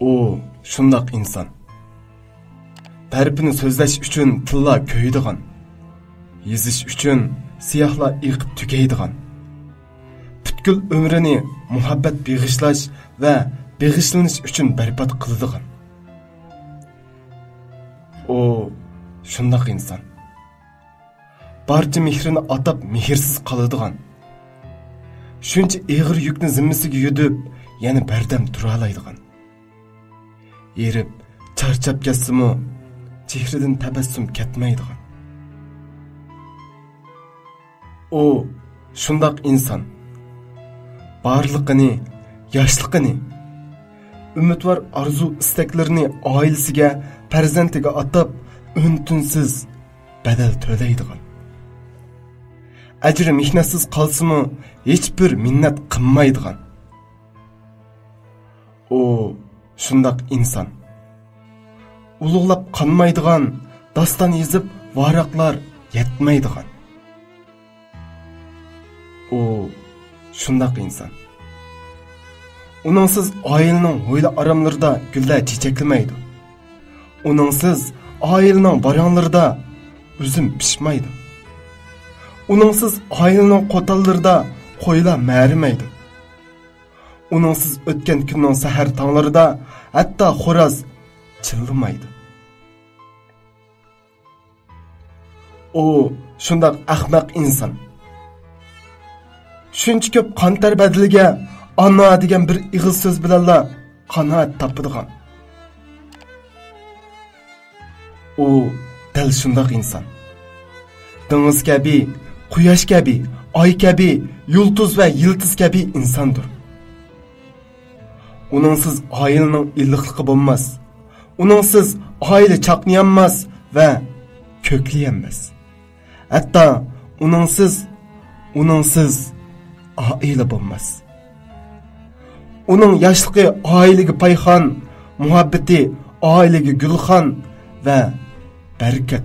O şundaq insan. Tərifini sözləş üçün tilla köydiğan, yeziş üçün siyahla iqib tükeydiğan, bütkül ömrünü muhabbet beğişlaş ve beğişlaniş üçün berbat qılıdiğan. O şundaq insan. Barcha mehrini atab mehirsiz qılıdiğan, shuncha ig'ir yukni zimmasiga yudib, yana bardam tura oladigan. Erib, charchab ketsa-mu, chehridan tabassum ketmaydigan. O shundaq inson. Barliqini, yoshligini, umidvor arzu istaklarini oilasiga, farzandiga atab, un-tunsiz badal to'laydigan. Ajri mehnatsiz qolsa-mu, hech bir minnat qilmaydigan. O shundaq inson. Ulug'lab qanmaydigan, daston yezib varaqlar yetmaydigan. O shundaq inson. Uningsiz oilaning ho'yla aramlarida gullar chechaklaydi. Uningsiz oilaning baronlarida uzum pishmaydi. Uningsiz oilaning qo'tallarida qo'ylar ma'rimaydi. Uningsiz o'tgan kunning sahar tonglarida hatto xo'roz chilmaydi. O shundaq ahmaq inson. Shuncha ko'p qon ter badiliga ana degan bir ig'iz so'z bilanla qanoat topadigan. O dal shundaq inson. Dengiz kabi, quyosh kabi, oy kabi, yulduz va yıldız kabi insondir. Uningsiz oilaning illiqligi bo'lmas. Uningsiz oila chaqnayanmas va ko'klayanmas. Hatto uningsiz oila bo'lmas. Uning yoshligi oilaga payxon, muhabbati oilaga gulxon va barakat